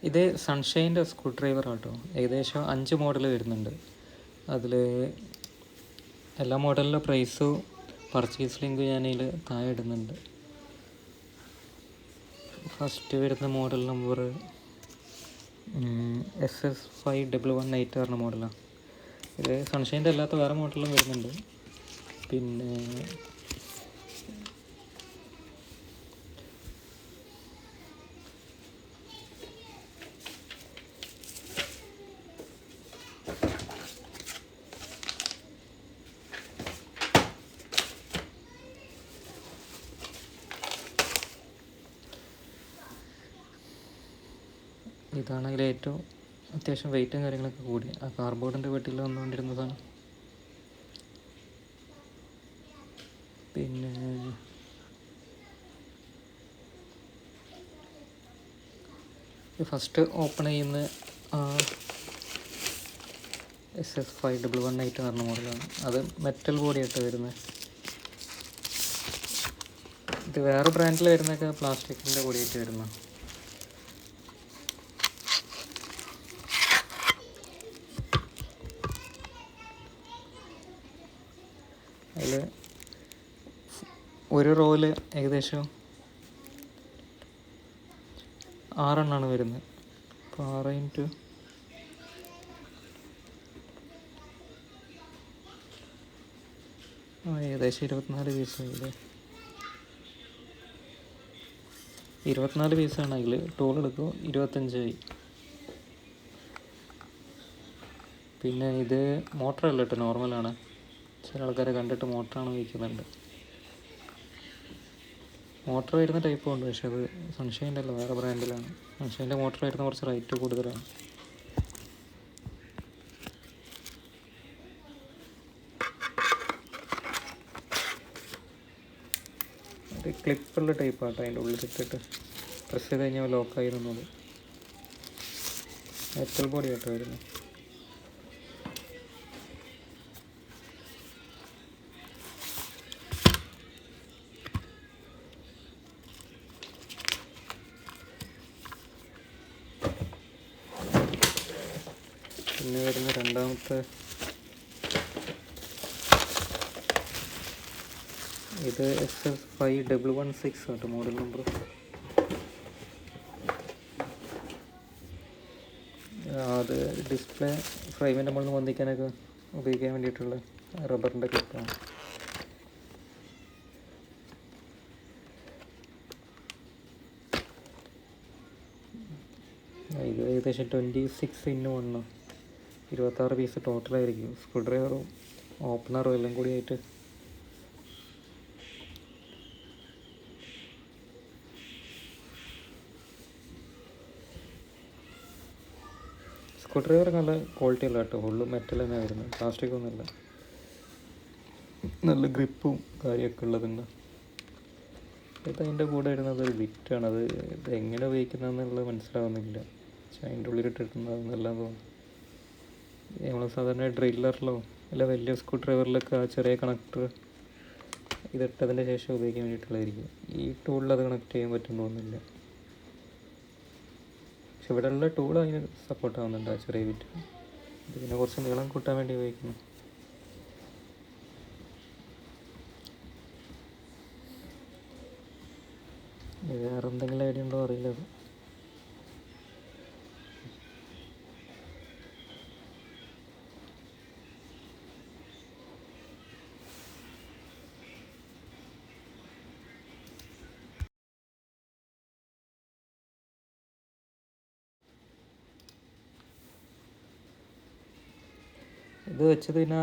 ഇത് സൺഷൈൻ്റെ screw driver ആട്ടോ. ഏകദേശം 5 മോഡൽ വരുന്നുണ്ട്. അതിൽ എല്ലാ മോഡലിൻ്റെ പ്രൈസും പർച്ചേസ് ലിങ്ക് ഞാനതിൽ താഴെ ഇടുന്നുണ്ട്. ഫസ്റ്റ് വരുന്ന മോഡൽ നമ്പർ SS5118 പറഞ്ഞ മോഡലാണ്. ഇത് സൺഷൈൻ്റെ അല്ലാത്ത വേറെ മോഡലും വരുന്നുണ്ട്. പിന്നെ ഇതാണെങ്കിൽ ഏറ്റവും അത്യാവശ്യം വെയിറ്റും കാര്യങ്ങളൊക്കെ കൂടി ആ കാർബോർഡിൻ്റെ വീട്ടിൽ വന്നുകൊണ്ടിരുന്നതാണ്. പിന്നെ ഫസ്റ്റ് ഓപ്പൺ ചെയ്യുന്ന SS5118 പറഞ്ഞ മോഡലാണ്. അത് മെറ്റൽ ബോഡിയായിട്ട് വരുന്നത്. ഇത് വേറെ ബ്രാൻഡിൽ വരുന്നതൊക്കെ പ്ലാസ്റ്റിക്കിൻ്റെ ബോഡിയായിട്ട് വരുന്ന. അതിൽ ഒരു റോയിൽ ഏകദേശം 6 എണ്ണമാണ് വരുന്നത്. അപ്പോൾ 6 ഇൻറ്റു ഏകദേശം 24 പീസായില്ലേ. 24 പീസാണെങ്കിൽ ടൂൾ എടുക്കും 25ആയി. പിന്നെ ഇത് മോട്ടറല്ല കേട്ടോ, നോർമലാണ്. ചില ആൾക്കാരെ കണ്ടിട്ട് മോട്ടറാണ് വയ്ക്കുന്നുണ്ട്. മോട്ടർ വരുന്ന ടൈപ്പും ഉണ്ട്, പക്ഷെ അത് സൺഷൈൻ്റെ അല്ല, വേറെ ബ്രാൻഡിലാണ്. സൺഷൈൻ്റെ മോട്ടർ വരുന്ന കുറച്ച് റേറ്റ് കൂടുതലാണ്. അത് ക്ലിപ്പുള്ള ടൈപ്പാട്ടോ, അതിൻ്റെ ഉള്ളിലിട്ടിട്ട് പ്രസ് ചെയ്ത് കഴിഞ്ഞാൽ ലോക്കായി നിന്നത്. മെറ്റൽ ബോഡി ആട്ടോ വരുന്നത്. പിന്നെ വരുന്ന രണ്ടാമത്തെ ഇത് SS5116 ആട്ടോ മോഡൽ നമ്പർ. അത് ഡിസ്പ്ലേ ഫ്രെയിമിൻ്റെ മുകളിൽ പൊന്തിക്കാനൊക്കെ ഉപയോഗിക്കാൻ വേണ്ടിയിട്ടുള്ള റബ്ബറിൻ്റെ ക്ലിപ്പാണ്. ഇത് ഏകദേശം 26x1, 26 പീസ് ടോട്ടലായിരിക്കും. സ്ക്രൂ ഡ്രൈവറും ഓപ്പണറും എല്ലാം കൂടി ആയിട്ട്. സ്ക്രൂ ഡ്രൈവർ നല്ല ക്വാളിറ്റി ഉള്ള കേട്ടോ, ഫുള്ള് മെറ്റൽ തന്നെ വരുന്നത്, പ്ലാസ്റ്റിക് ഒന്നുമില്ല. നല്ല ഗ്രിപ്പും കാര്യമൊക്കെ ഉള്ളതുണ്ട്. ഇത് അതിൻ്റെ കൂടെ വരുന്നത് ഒരു ബിറ്റാണ്. അത് ഇത് എങ്ങനെ ഉപയോഗിക്കുന്നതെന്നുള്ളത് മനസ്സിലാവുന്നില്ല. പക്ഷേ അതിൻ്റെ ഉള്ളിലിട്ടിട്ടുണ്ടെന്നെല്ലാം തോന്നുന്നു. നമ്മൾ സാധാരണ ഡ്രില്ലറിലോ അല്ല വലിയ സ്ക്രൂ ഡ്രൈവറിലൊക്കെ ആ ചെറിയ കണക്ടർ ഇതിട്ടതിൻ്റെ ശേഷം ഉപയോഗിക്കാൻ വേണ്ടിയിട്ടുള്ളതായിരിക്കും. ഈ ടൂളിൽ അത് കണക്ട് ചെയ്യാൻ പറ്റുമെന്ന് തോന്നുന്നില്ല. പക്ഷെ ഇവിടെ ഉള്ള ടൂൾ അതിന് സപ്പോർട്ട് ആവുന്നുണ്ട്, ആ ചെറിയ ബിറ്റ്. ഇത് പിന്നെ കുറച്ച് നീളം കൂട്ടാൻ വേണ്ടി ഉപയോഗിക്കുന്നു. വേറെ എന്തെങ്കിലും ഐഡിയ ഉണ്ടോ അറിയില്ല. ഇത് വെച്ചത് പിന്നെ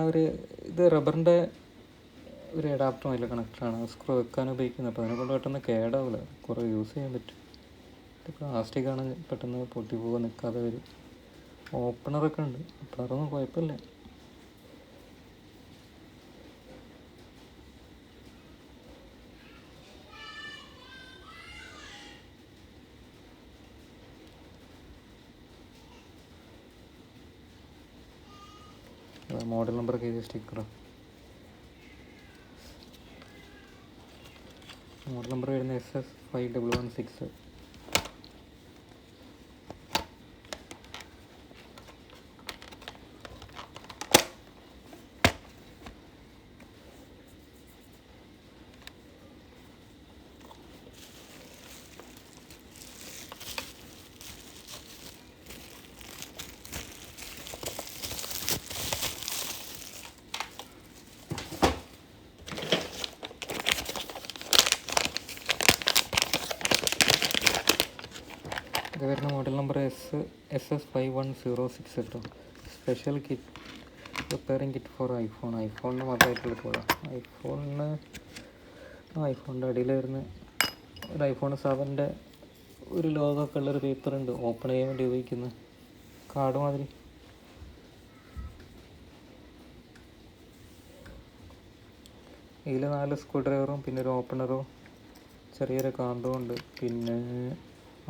ഇത് റബ്ബറിൻ്റെ ഒരു അഡാപ്റ്റർ അതിൽ കണക്ടറാണ്. സ്ക്രൂ വെക്കാൻ ഉപയോഗിക്കുന്നത്. അപ്പോൾ അതിനെ കൊണ്ട് പെട്ടെന്ന് കേടാവില്ല, കുറേ യൂസ് ചെയ്യാൻ പറ്റും. ഇത് പ്ലാസ്റ്റിക്കാണ്, പെട്ടെന്ന് പൊട്ടി പോകാൻ നിൽക്കാതെ വരും. ഓപ്പണറൊക്കെ ഉണ്ട്, ഓപ്പണറൊന്നും കുഴപ്പമില്ല. മോഡൽ നമ്പറൊക്കെ എഴുതിയ സ്റ്റിക്കറാണ്. മോഡൽ നമ്പർ വരുന്നത് SS5116. ഇത് വരുന്ന മോഡൽ നമ്പർ SS5106 കേട്ടോ. Special kit repairing kit for ഐഫോണിന് മാത്രമായിട്ടുള്ള ടൂളാണ്. ഐഫോണിൻ്റെ അടിയിൽ വരുന്ന ഒരു ഐഫോൺ 7ൻ്റെ ഒരു ലോഗൊക്കെ ഉള്ളൊരു പേപ്പറുണ്ട്, ഓപ്പൺ ചെയ്യാൻ വേണ്ടി ഉപയോഗിക്കുന്ന കാർഡ് മാതിരി. ഇതിൽ 4 സ്ക്രൂ ഡ്രൈവറും പിന്നെ ഒരു ഓപ്പണറും ചെറിയൊരു കാന്തവും ഉണ്ട്. പിന്നെ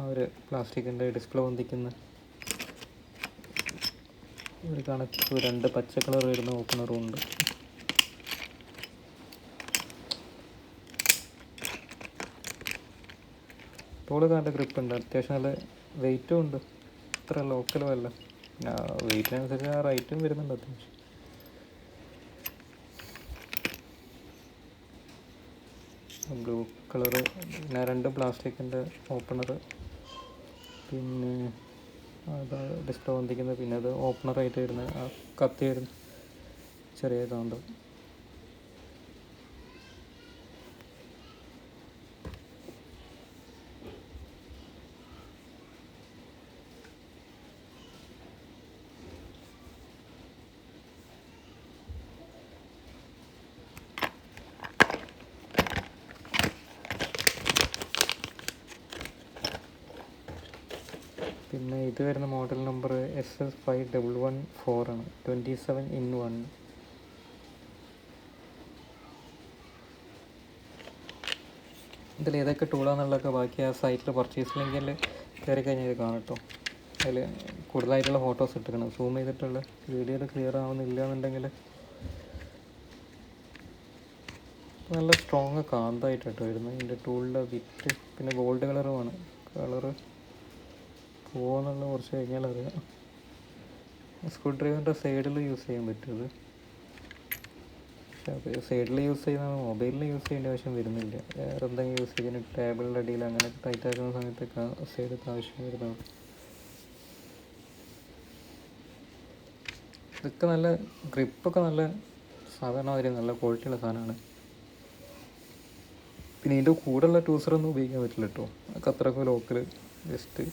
ആ ഒരു പ്ലാസ്റ്റിക്കിൻ്റെ ഡിസ്പ്ലേ പൊന്തിക്കുന്ന ഒരു കണക്ക് 2 പച്ച കളർ വരുന്ന ഓപ്പണറും ഉണ്ട്. ടൂള് നല്ല ഗ്രിപ്പ് ഉണ്ട്, അത്യാവശ്യം നല്ല വെയിറ്റും ഉണ്ട്, ഇത്ര ലോക്കലും അല്ല. പിന്നെ വെയിറ്റിനനുസരിച്ച് ആ റേറ്റും വരുന്നുണ്ട് അത്യാവശ്യം. ബ്ലൂ കളറ്, പിന്നെ 2 പ്ലാസ്റ്റിക്കിൻ്റെ ഓപ്പണർ, പിന്നെ അത് ഡിസ്പ്ലേ പൊന്തിക്കുന്നത്, പിന്നെ അത് ഓപ്പണറായിട്ട് വരുന്ന ആ കത്തി വരുന്ന ചെറിയ കാന്തം. പിന്നെ ഇത് വരുന്ന മോഡൽ നമ്പർ SS5114 ആണ്, 27×1. ഇതിൽ ഏതൊക്കെ ടൂളാണെന്നുള്ളതൊക്കെ ബാക്കി ആ സൈറ്റിൽ പർച്ചേസ് ലിങ്കിൽ കയറി കഴിഞ്ഞാൽ ഇത് കാണും കേട്ടോ. അതിൽ കൂടുതലായിട്ടുള്ള ഫോട്ടോസ് ഇട്ടിരിക്കണം, സൂം ചെയ്തിട്ടുള്ള വീഡിയോയിൽ ക്ലിയർ ആവുന്നില്ല എന്നുണ്ടെങ്കിൽ. നല്ല സ്ട്രോങ് കാന്തമായിട്ടോ വരുന്നത് ഇതിൻ്റെ ടൂളിൻ്റെ വിറ്റ്. പിന്നെ ഗോൾഡ് കളറുമാണ്, കളറ് പോകുന്നുള്ള കുറച്ച് കഴിഞ്ഞാൽ അറിയാം. സ്ക്രൂ ഡ്രൈവറിൻ്റെ സൈഡിൽ യൂസ് ചെയ്യാൻ പറ്റും. പക്ഷെ അത് സൈഡിൽ യൂസ് ചെയ്യുന്ന മൊബൈലിൽ യൂസ് ചെയ്യേണ്ട ആവശ്യം വരുന്നില്ല. വേറെ എന്തെങ്കിലും യൂസ് ചെയ്യുന്ന ടേബിളിൻ്റെ അടിയിൽ അങ്ങനെ ടൈറ്റ് ആക്കുന്ന സമയത്തൊക്കെ സൈഡൊക്കെ ആവശ്യം വരുന്നത്. ഇതൊക്കെ നല്ല ഗ്രിപ്പൊക്കെ നല്ല സാധാരണ ഒരു നല്ല ക്വാളിറ്റിയുള്ള സാധനമാണ്. പിന്നെ ഇതിൻ്റെ കൂടെയുള്ള ടൂസറൊന്നും ഉപയോഗിക്കാൻ പറ്റില്ല കേട്ടോ. അതൊക്കെ അത്രയൊക്കെ ലോക്കൽ, ജസ്റ്റ്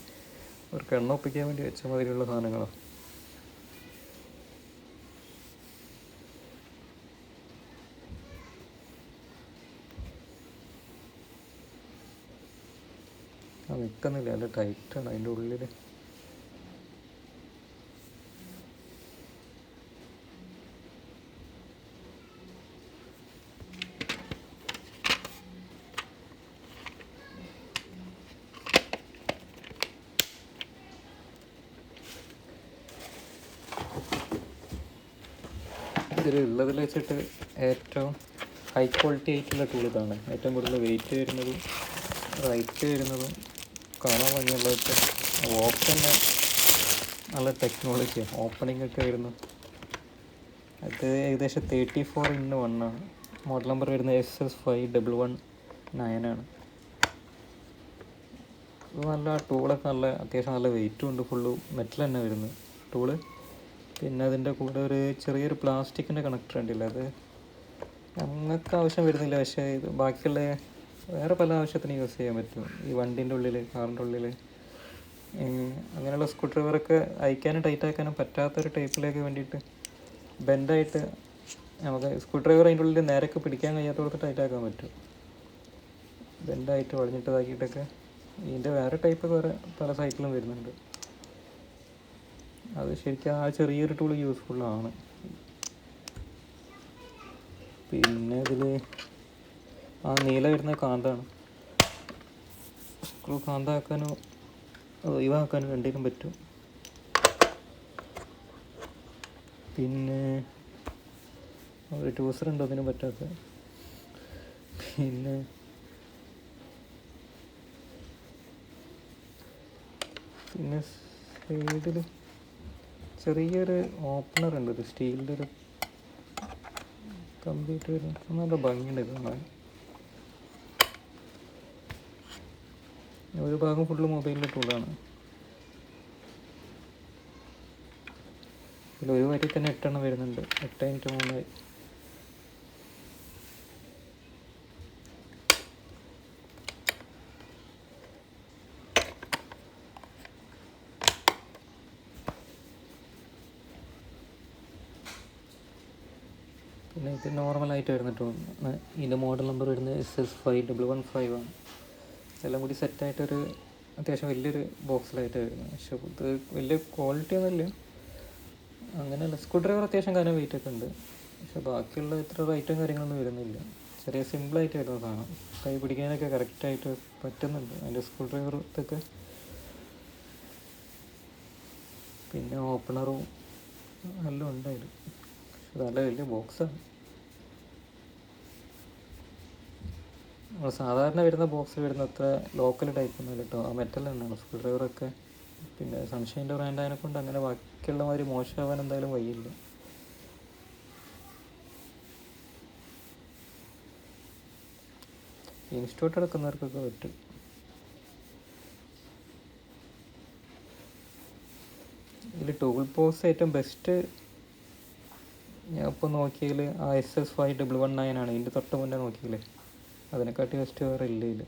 അവർക്ക് എണ്ണ ഒപ്പിക്കാൻ വേണ്ടി വെച്ച മാതിരിയുള്ള സാധനങ്ങളാണ്. അത് നിൽക്കുന്നില്ല, നല്ല ടൈറ്റാണ് അതിൻ്റെ ഉള്ളിൽ. ഇതിലുള്ളതിൽ വെച്ചിട്ട് ഏറ്റവും ഹൈ ക്വാളിറ്റി ആയിട്ടുള്ള ടൂൾ ഇതാണ്. ഏറ്റവും കൂടുതൽ വെയിറ്റ് വരുന്നതും റൈറ്റ് വരുന്നതും കാണാൻ ഭംഗിയുള്ളതൊക്കെ. ഓപ്പൺ നല്ല ടെക്നോളജിയാണ്, ഓപ്പണിംഗ് ഒക്കെ വരുന്നു. അത് ഏകദേശം 34×1 ആണ്. മോഡൽ നമ്പർ വരുന്നത് SS5119 ആണ്. ഇത് നല്ല ടൂളൊക്കെ നല്ല അത്യാവശ്യം നല്ല വെയിറ്റും ഉണ്ട്, ഫുള്ള് മെറ്റൽ തന്നെ വരുന്നത് ടൂള്. പിന്നെ അതിൻ്റെ കൂടെ ഒരു ചെറിയൊരു പ്ലാസ്റ്റിക്കിൻ്റെ കണക്ടർ ഉണ്ടല്ലോ, അത് ഞങ്ങൾക്ക് ആവശ്യം വരുന്നില്ല. പക്ഷേ ഇത് ബാക്കിയുള്ള വേറെ പല ആവശ്യത്തിന് യൂസ് ചെയ്യാൻ പറ്റും. ഈ വണ്ടീൻ്റെ ഉള്ളിൽ, കാറിൻ്റെ ഉള്ളിൽ അങ്ങനെയുള്ള സ്ക്രൂ ഡ്രൈവറൊക്കെ അയക്കാനും ടൈറ്റാക്കാനും പറ്റാത്തൊരു ടൈപ്പിലേക്ക് വേണ്ടിയിട്ട് ബെൻഡായിട്ട് നമുക്ക് സ്ക്രൂ ഡ്രൈവർ അതിൻ്റെ ഉള്ളിൽ നേരൊക്കെ പിടിക്കാൻ കഴിയാത്തോടത്ത് ടൈറ്റാക്കാൻ പറ്റും. ബെൻഡായിട്ട് വളഞ്ഞിട്ടതാക്കിയിട്ടൊക്കെ ഇതിൻ്റെ വേറെ ടൈപ്പ് വേറെ പല സൈക്കിളും വരുന്നുണ്ട്. അത് ശരിക്കും ആ ചെറിയൊരു ടൂൾ യൂസ്ഫുള്ളാണ്. പിന്നെ ഇതിൽ ആ നീല വരുന്ന കാന്താണ്, സ്ക്രൂ കാന്താക്കാനോ ഒഴിവാക്കാനോ രണ്ടിനും പറ്റും. പിന്നെ ഒരു ടൂസറുണ്ട് അതിനും പറ്റാത്ത. പിന്നെ സൈഡിൽ ചെറിയൊരു ഓപ്പണർ ഉണ്ട്, ഒരു സ്റ്റീലിൻ്റെ ഒരു കമ്പിയിട്ട് വരുന്നത്. നല്ല ഭംഗിയുണ്ട് കാണാൻ. ഒരു ഭാഗം ഫുള്ള് മൊബൈലിൻ്റെ ടൂളാണ്. ഇതിൽ ഒരു വരി തന്നെ 8 എണ്ണം വരുന്നുണ്ട്, 8×3. പിന്നെ ഇത് നോർമലായിട്ട് വരുന്നിട്ട് ഇതിൻ്റെ മോഡൽ നമ്പർ വരുന്നത് SS5115 ആണ്. എല്ലാം കൂടി സെറ്റായിട്ടൊരു അത്യാവശ്യം വലിയൊരു ബോക്സിലായിട്ട് വരുന്നത്. പക്ഷെ ഇത് വലിയ ക്വാളിറ്റി ഒന്നുമില്ല, അങ്ങനെയല്ല. സ്ക്രൂ ഡ്രൈവർ അത്യാവശ്യം കാര്യം വെയിറ്റ് ഒക്കെ ഉണ്ട്, പക്ഷെ ബാക്കിയുള്ള ഇത്ര റൈറ്റും കാര്യങ്ങളൊന്നും വരുന്നില്ല. ചെറിയ സിമ്പിളായിട്ട് വരുന്ന സാധനം, കൈ പിടിക്കാനൊക്കെ കറക്റ്റായിട്ട് പറ്റുന്നുണ്ട് അതിൻ്റെ സ്ക്രൂ ഡ്രൈവർ ഇതൊക്കെ. പിന്നെ ഓപ്പണറും എല്ലാം ഉണ്ട് അതിൽ, പക്ഷെ നല്ല വലിയ ബോക്സാണ്. നമ്മൾ സാധാരണ വരുന്ന ബോക്സിൽ വരുന്ന അത്ര ലോക്കൽ ടൈപ്പ് ഒന്നും കേട്ടോ, ആ മെറ്റൽ തന്നെയാണ് സ്ക്രൂ ഡ്രൈവറൊക്കെ. പിന്നെ സൺഷൈൻ്റെ ബ്രാൻഡ് അതിനെക്കൊണ്ട് അങ്ങനെ ബാക്കിയുള്ള മാതിരി മോശമാവാൻ എന്തായാലും വഴിയില്ല. ഇൻസ്റ്റിറ്റ്യൂട്ട് എടുക്കുന്നവർക്കൊക്കെ പറ്റും. ഇതിൽ ടൂൾ ബോക്സ് ഏറ്റവും ബെസ്റ്റ് ഞാൻ ഇപ്പോൾ നോക്കിയതിൽ ആ SS5119 ആണ്. ഇതിൻ്റെ തൊട്ട് മുന്നേ നോക്കിയില്ലേ, അതിനെക്കാട്ടി ബെസ്റ്റ് വേറെ ഇല്ല ഇതിൽ.